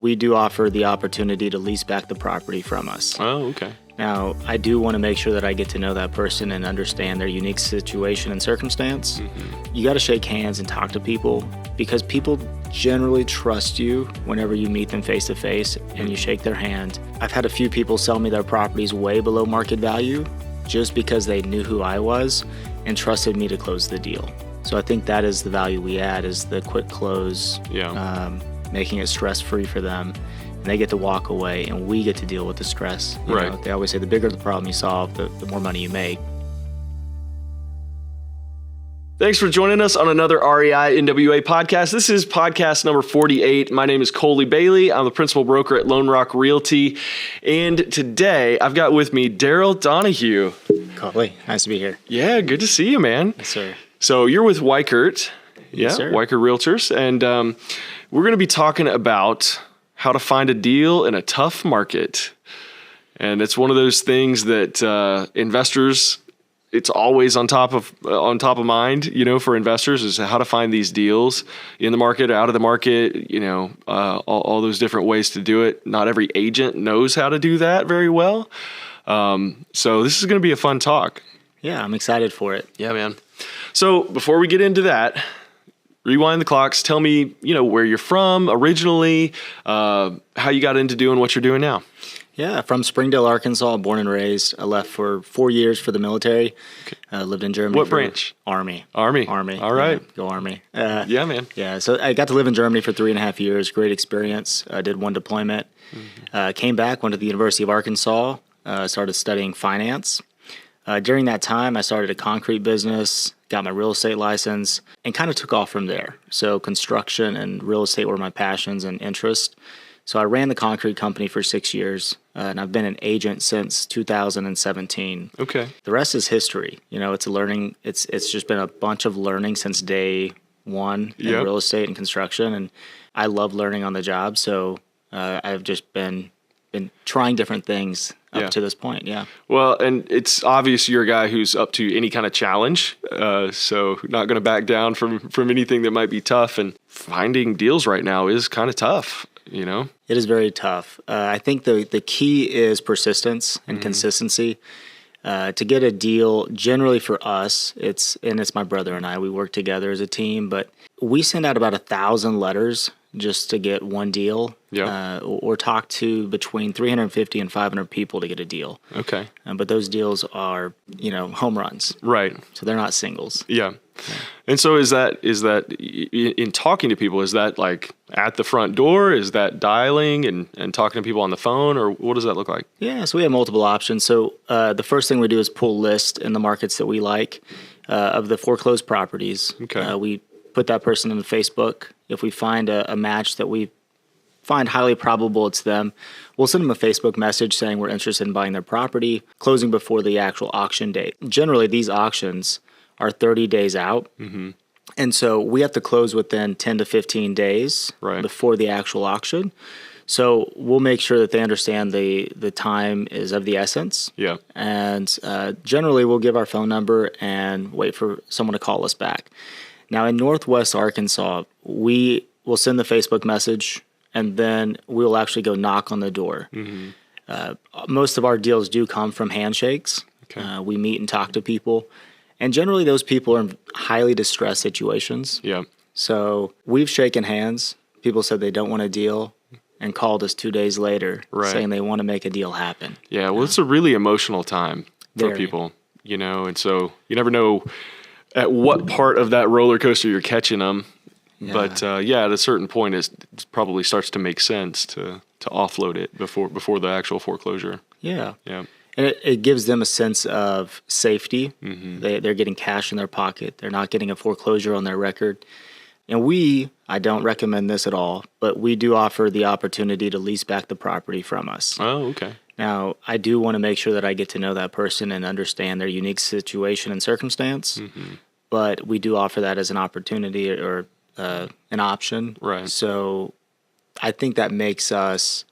We do offer the opportunity to lease back the property from us. Oh, okay. Now, I do want to make sure that I get to know that person and understand their unique situation and circumstance. Mm-hmm. You got to shake hands and talk to people because people generally trust you whenever you meet them face to face and you shake their hand. I've had a few people sell me their properties way below market value just because they knew who I was and trusted me to close the deal. So I think that is the value we add, is the quick close, making it stress-free for them. And they get to walk away, and we get to deal with the stress. You know, they always say the bigger the problem you solve, the more money you make. Thanks for joining us on another REI-NWA podcast. This is podcast number 48. My name is Coley Bailey. I'm the principal broker at Lone Rock Realty. And today, I've got with me Darrel Donohew. Coley, nice to be here. Yeah, good to see you, man. Yes, sir. So you're with Weichert. Yes, sir. Weichert Realtors. And we're going to be talking about how to find a deal in a tough market. And it's one of those things that investors, it's always on top of mind, you know, for investors, is how to find these deals in the market, out of the market, you know, all those different ways to do it. Not every agent knows how to do that very well. So this is going to be a fun talk. Yeah, I'm excited for it. Yeah, man. So before we get into that, rewind the clocks. Tell me, you know, where you're from originally, how you got into doing what you're doing now. Yeah, from Springdale, Arkansas, born and raised. I left for 4 years for the military. Lived in Germany. What branch? Army. All right. Yeah, go Army. Yeah, man. Yeah, so I got to live in Germany for 3.5 years. Great experience. I did one deployment. Came back, went to the University of Arkansas, started studying finance. During that time, I started a concrete business, got my real estate license, and kind of took off from there. So construction and real estate were my passions and interests. So I ran the concrete company for 6 years, and I've been an agent since 2017. Okay. The rest is history. You know, it's just been a bunch of learning since day one in real estate and construction, and I love learning on the job. So I've just been trying different things up to this point. Yeah. Well, and it's obvious you're a guy who's up to any kind of challenge. So not going to back down from anything that might be tough, and finding deals right now is kind of tough, you know? It is very tough. I think the key is persistence and consistency. To get a deal, generally for us, it's my brother and I, we work together as a team, but we send out about 1,000 letters just to get one deal, or talk to between 350 and 500 people to get a deal. Okay. But those deals are, you know, home runs. Right. So they're not singles. Yeah. And so is that in talking to people, is that like at the front door? Is that dialing and talking to people on the phone, or what does that look like? Yeah, so we have multiple options. So the first thing we do is pull lists in the markets that we like of the foreclosed properties. Okay. We put that person into Facebook. If we find a match that we find highly probable it's them, we'll send them a Facebook message saying we're interested in buying their property, closing before the actual auction date. Generally, these auctions are 30 days out. Mm-hmm. And so we have to close within 10 to 15 days before the actual auction. So we'll make sure that they understand the time is of the essence. Yeah. And generally, we'll give our phone number and wait for someone to call us back. Now, in Northwest Arkansas, we will send the Facebook message, and then we'll actually go knock on the door. Mm-hmm. Most of our deals do come from handshakes. Okay. We meet and talk to people, and generally those people are in highly distressed situations. Yeah. So we've shaken hands. People said they don't want a deal and called us 2 days later saying they want to make a deal happen. Yeah, well, it's a really emotional time for people, you know, and so you never know at what part of that roller coaster you're catching them. Yeah. But at a certain point, it probably starts to make sense to offload it before the actual foreclosure. Yeah. Yeah. And it gives them a sense of safety. Mm-hmm. They're getting cash in their pocket. They're not getting a foreclosure on their record. And I don't recommend this at all, but we do offer the opportunity to lease back the property from us. Oh, okay. Now, I do want to make sure that I get to know that person and understand their unique situation and circumstance, but we do offer that as an opportunity or an option. Right. So I think that makes us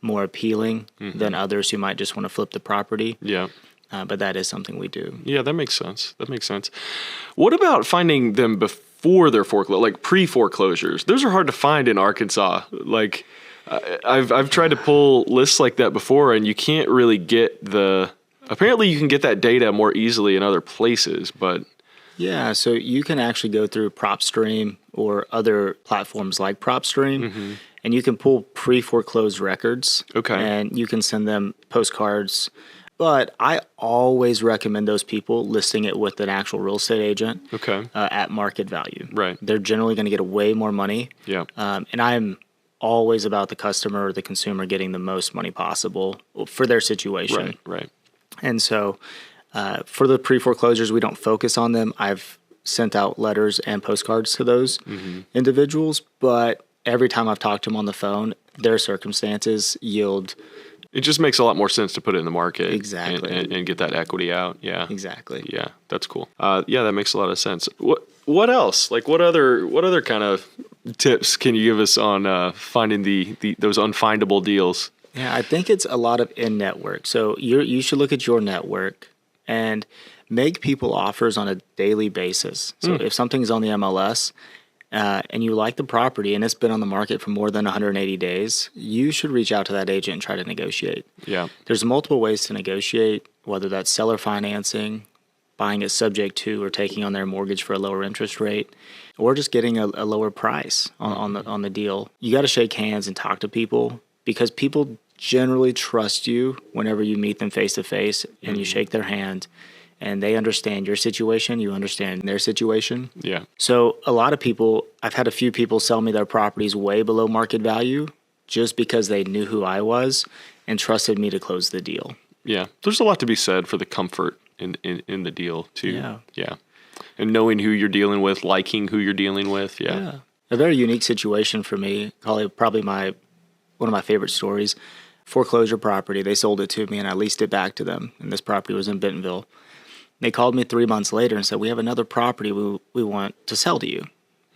more appealing than others who might just want to flip the property. Yeah. But that is something we do. Yeah, that makes sense. What about finding them before their foreclosure, like pre-foreclosures? Those are hard to find in Arkansas. Like, I've tried to pull lists like that before, and you can't really get apparently you can get that data more easily in other places, but. Yeah, so you can actually go through PropStream or other platforms like PropStream, and you can pull pre-foreclosed records. Okay. And you can send them postcards. But I always recommend those people listing it with an actual real estate agent. Okay. At market value. Right. They're generally going to get way more money. Yeah. And I'm always about the customer or the consumer getting the most money possible for their situation. Right. And so for the pre-foreclosures, we don't focus on them. I've sent out letters and postcards to those individuals, but every time I've talked to them on the phone, their circumstances yield. It just makes a lot more sense to put it in the market. Exactly. And get that equity out. Yeah. Exactly. Yeah, that's cool. Yeah, that makes a lot of sense. What else? Like what other kind of tips can you give us on finding those unfindable deals? Yeah, I think it's a lot of in-network. So you should look at your network and make people offers on a daily basis. So if something's on the MLS and you like the property and it's been on the market for more than 180 days, you should reach out to that agent and try to negotiate. Yeah. There's multiple ways to negotiate, whether that's seller financing, buying it subject to or taking on their mortgage for a lower interest rate, or just getting a lower price on the deal. You got to shake hands and talk to people because people generally trust you whenever you meet them face to face and you shake their hand and they understand your situation, you understand their situation. Yeah. So a lot of people, I've had a few people sell me their properties way below market value just because they knew who I was and trusted me to close the deal. Yeah. There's a lot to be said for the comfort in the deal too. Yeah. Yeah. And knowing who you're dealing with, liking who you're dealing with. Yeah. A very unique situation for me, probably one of my favorite stories. Foreclosure property. They sold it to me and I leased it back to them. And this property was in Bentonville. They called me 3 months later and said, we have another property we want to sell to you.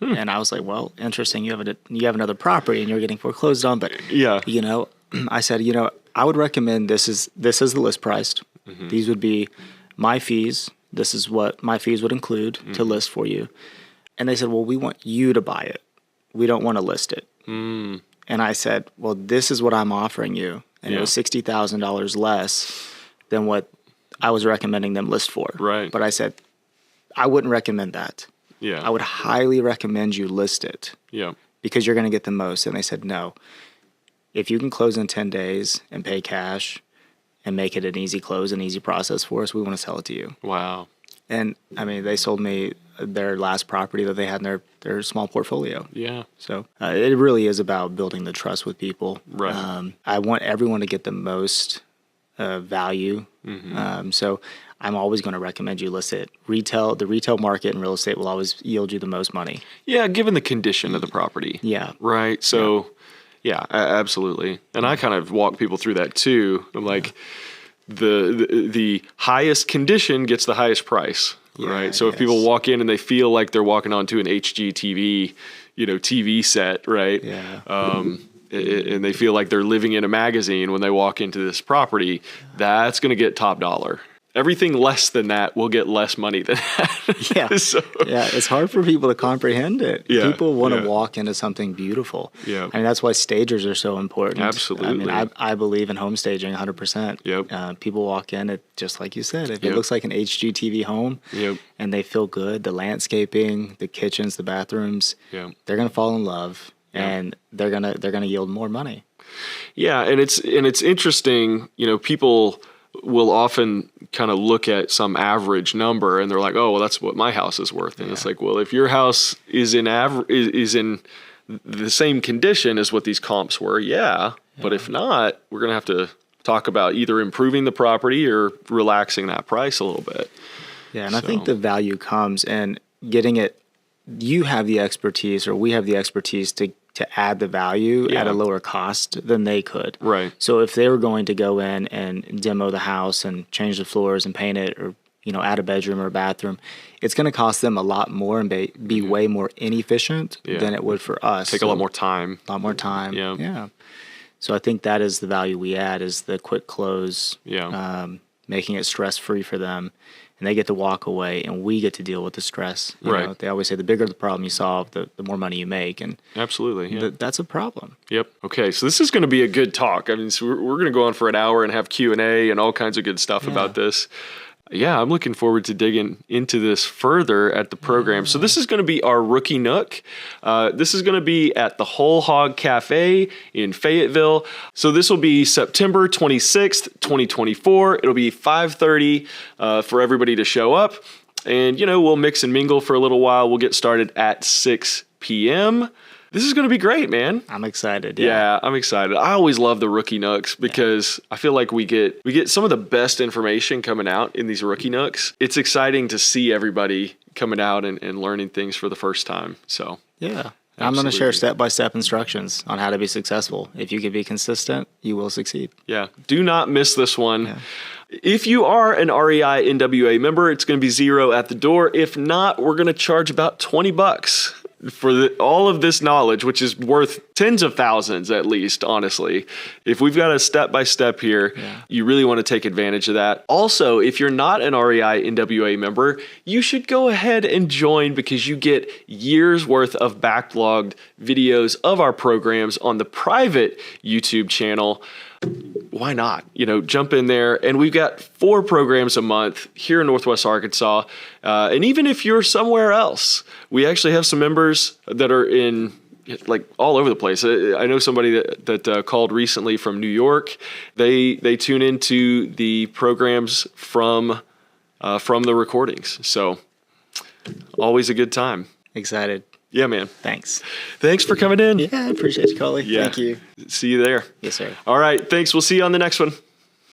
And I was like, well, interesting. You have another property and you're getting foreclosed on. But, I said, I would recommend this is the list price. These would be my fees. This is what my fees would include to list for you. And they said, well, we want you to buy it. We don't want to list it. And I said, well, this is what I'm offering you. And it was $60,000 less than what I was recommending them list for. Right. But I said, I wouldn't recommend that. Yeah. I would highly recommend you list it. Yeah. Because you're going to get the most. And they said, no. If you can close in 10 days and pay cash and make it an easy close, an easy process for us, we want to sell it to you. Wow. And, they sold me their last property that they had in their small portfolio. Yeah. So it really is about building the trust with people. Right. I want everyone to get the most value. So I'm always going to recommend you list it. The retail market and real estate will always yield you the most money. Yeah, given the condition of the property. Yeah. Right. So, absolutely. And I kind of walk people through that too. I'm like, the highest condition gets the highest price. Right. So if people walk in and they feel like they're walking onto an HGTV, TV set, right? Yeah. And they feel like they're living in a magazine when they walk into this property, that's going to get top dollar. Everything less than that will get less money than that. Yeah. It's hard for people to comprehend it. Yeah. People want to walk into something beautiful. Yeah. That's why stagers are so important. Absolutely. I believe in home staging 100%. Yep. People walk in, it just like you said, if it looks like an HGTV home and they feel good, the landscaping, the kitchens, the bathrooms, they're going to fall in love and they're going to yield more money. Yeah. And it's interesting, people will often kind of look at some average number and they're like, oh, well, that's what my house is worth. And it's like, well, if your house is in the same condition as what these comps were, but if not, we're going to have to talk about either improving the property or relaxing that price a little bit. Yeah. And I think the value comes in getting it. You have the expertise, or we have the expertise to add the value at a lower cost than they could. Right. So if they were going to go in and demo the house and change the floors and paint it, or add a bedroom or a bathroom, it's going to cost them a lot more and be way more inefficient than it would for us. Take a lot more time. Yeah. So I think that is the value we add, is the quick close. making it stress-free for them, and they get to walk away, and we get to deal with the stress. You Right. know, they always say the bigger the problem you solve, the more money you make, and Absolutely. Yeah. that's a problem. Yep. Okay. So this is going to be a good talk. I mean, so we're going to go on for an hour and have Q&A and all kinds of good stuff about this. Yeah, I'm looking forward to digging into this further at the program. So this is going to be our Rookie Nook. This is going to be at the Whole Hog Cafe in Fayetteville. So this will be September 26th, 2024. It'll be 5:30 for everybody to show up. And, you know, we'll mix and mingle for a little while. We'll get started at 6 p.m. This is going to be great, man. I'm excited. Yeah, I'm excited. I always love the Rookie Nooks because I feel like we get some of the best information coming out in these Rookie Nooks. It's exciting to see everybody coming out and learning things for the first time. So Yeah. I'm going to share step-by-step instructions on how to be successful. If you can be consistent, you will succeed. Yeah, do not miss this one. Yeah. If you are an REI-NWA member, it's going to be $0 at the door. If not, we're going to charge about $20 for all of this knowledge, which is worth tens of thousands at least, honestly. If we've got a step-by-step here, you really want to take advantage of that. Also, if you're not an REI-NWA member, you should go ahead and join because you get years worth of backlogged videos of our programs on the private YouTube channel. Why not? You know, jump in there. And we've got 4 programs a month here in Northwest Arkansas. And even if you're somewhere else, we actually have some members that are in like all over the place. I know somebody that called recently from New York. They tune into the programs from the recordings. So always a good time. Excited. Yeah, man. Thanks. Thanks for coming in. Yeah, I appreciate you, Coley. Yeah. Thank you. See you there. Yes, sir. All right. Thanks. We'll see you on the next one.